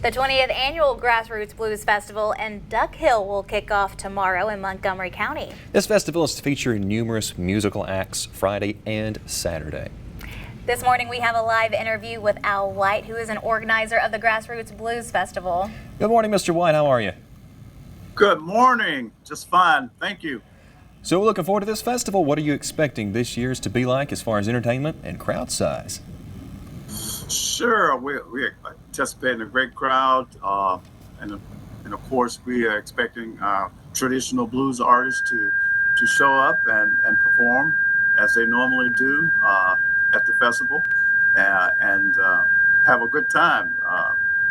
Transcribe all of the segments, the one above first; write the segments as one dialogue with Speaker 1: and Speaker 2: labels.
Speaker 1: The 20th annual Grassroots Blues Festival in Duck Hill will kick off tomorrow in Montgomery County.
Speaker 2: This festival is featuring numerous musical acts Friday and Saturday.
Speaker 1: This morning we have a live interview with Al White, who is an organizer of the Grassroots Blues Festival.
Speaker 2: Good morning, Mr. White. How are you?
Speaker 3: Good morning. Just fine. Thank you.
Speaker 2: So we're looking forward to this festival. What are you expecting this year's to be like as far as entertainment and crowd size?
Speaker 3: Sure. We anticipate a great crowd. And of course, we are expecting traditional blues artists to show up and perform as they normally do at the festival and have a good time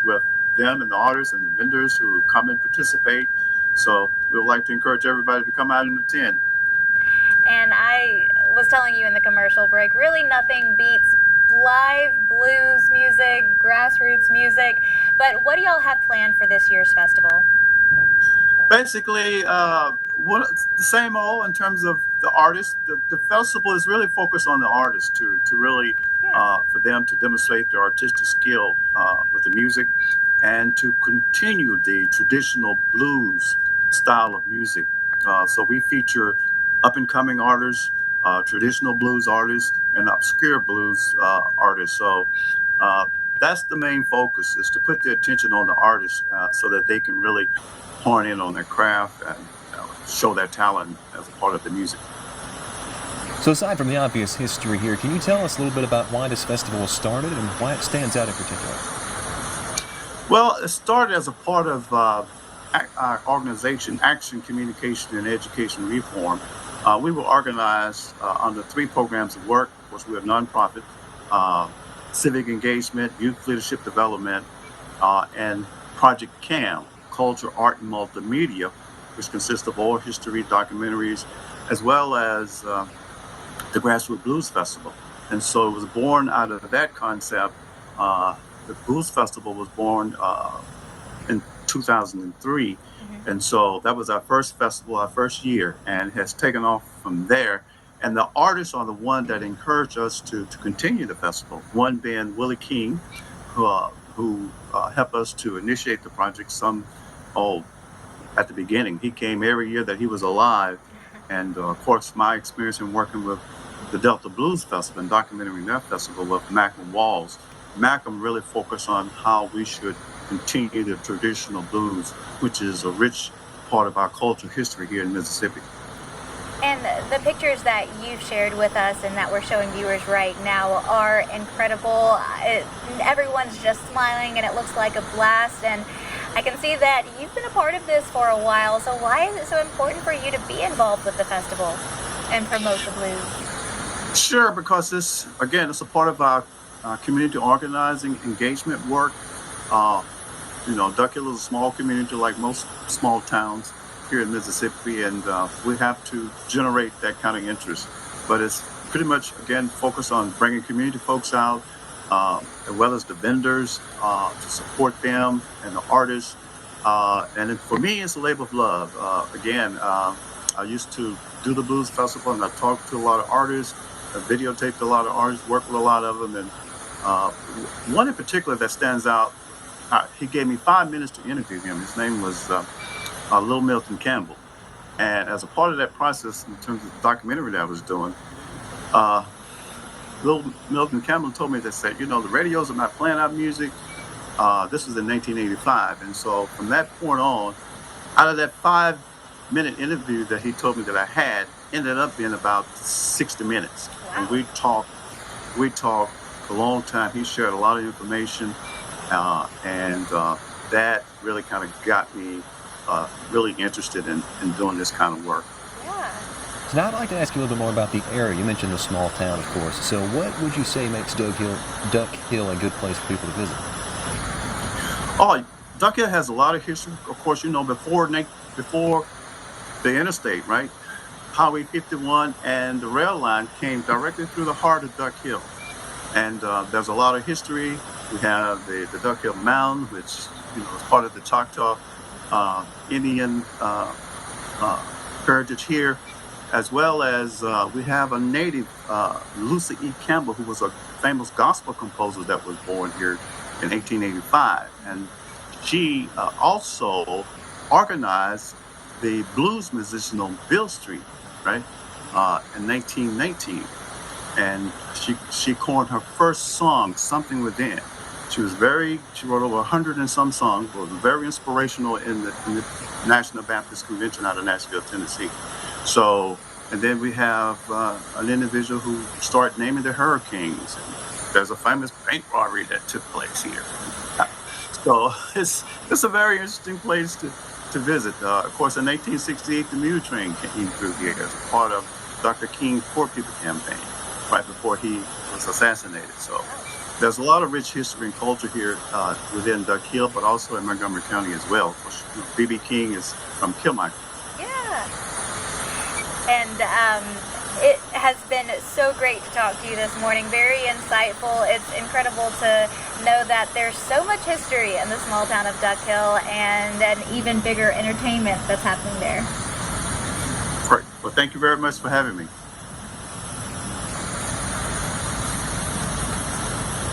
Speaker 3: with them and the artists and the vendors who come and participate. So we would like to encourage everybody to come out and attend.
Speaker 1: And I was telling you in the commercial break, really nothing beats live blues music, grassroots music. But what do y'all have planned for this year's festival?
Speaker 3: Basically, the same old in terms of the artists. The festival is really focused on the artists to really for them to demonstrate their artistic skill with the music and to continue the traditional blues style of music. So we feature up and coming artists, traditional blues artists, and obscure blues artists. So that's the main focus, is to put the attention on the artists so that they can really hone in on their craft and show their talent as a part of the music.
Speaker 2: So aside from the obvious history here, can you tell us a little bit about why this festival was started and why it stands out in particular?
Speaker 3: Well, it started as a part of our organization, Action, Communication, and Education Reform. We were organized under 3 programs of work. Of course, we're a nonprofit, civic engagement, youth leadership development, and Project CAM, Culture, Art, and Multimedia, which consists of oral history, documentaries, as well as the Grassroots Blues Festival. And so it was born out of that concept. The Blues Festival was born in 2003. And so that was our first festival, our first year, and has taken off from there. And the artists are the one that encouraged us to continue the festival. One being Willie King, who helped us to initiate the project at the beginning. He came every year that he was alive. And of course, my experience in working with the Delta Blues Festival and documenting that festival with Malcolm Walls. Malcolm really focused on how we should continue the traditional blues, which is a rich part of our cultural history here in Mississippi.
Speaker 1: And the pictures that you've shared with us and that we're showing viewers right now are incredible. Everyone's just smiling and it looks like a blast. And I can see that you've been a part of this for a while. So why is it so important for you to be involved with the festival and promote the blues?
Speaker 3: Sure, because it's a part of our community organizing engagement work. Duck Hill is a small community like most small towns here in Mississippi, and we have to generate that kind of interest. But it's pretty much, again, focused on bringing community folks out, as well as the vendors, to support them and the artists. For me, it's a labor of love. I used to do the Blues Festival, and I talked to a lot of artists, I videotaped a lot of artists, worked with a lot of them, and one in particular that stands out, he gave me 5 minutes to interview him. His name was Little Milton Campbell. And as a part of that process, in terms of the documentary that I was doing, Little Milton Campbell told me that said, the radios are not playing our music. This was in 1985. And so from that point on, out of that 5-minute interview that he told me that I had, ended up being about 60 minutes.
Speaker 1: Wow.
Speaker 3: And we talked a long time. He shared a lot of information. And that really kind of got me really interested in doing this kind of work.
Speaker 1: Yeah.
Speaker 2: So now I'd like to ask you a little bit more about the area. You mentioned the small town, of course. So what would you say makes Duck Hill a good place for people to visit?
Speaker 3: Oh, Duck Hill has a lot of history. Of course, before the interstate, right? Highway 51 and the rail line came directly through the heart of Duck Hill. And there's a lot of history. We have the Duck Hill Mound, which is part of the Choctaw Indian heritage here, as well as we have a native, Lucy E. Campbell, who was a famous gospel composer that was born here in 1885. And She also organized the blues musician on Bill Street, right, in 1919. And she coined her first song, "Something Within." She wrote over 100 and some songs, was very inspirational in the National Baptist Convention out of Nashville, Tennessee. So, and then we have an individual who started naming the hurricanes. And there's a famous bank robbery that took place here. So it's a very interesting place to visit. Of course, in 1868, the mule train came through here as part of Dr. King's Poor People campaign, right before he was assassinated. So there's a lot of rich history and culture here within Duck Hill, but also in Montgomery County as well. B.B. King is from Kilmichael.
Speaker 1: Yeah. And it has been so great to talk to you this morning. Very insightful. It's incredible to know that there's so much history in the small town of Duck Hill and an even bigger entertainment that's happening there.
Speaker 3: Great. Well, thank you very much for having me.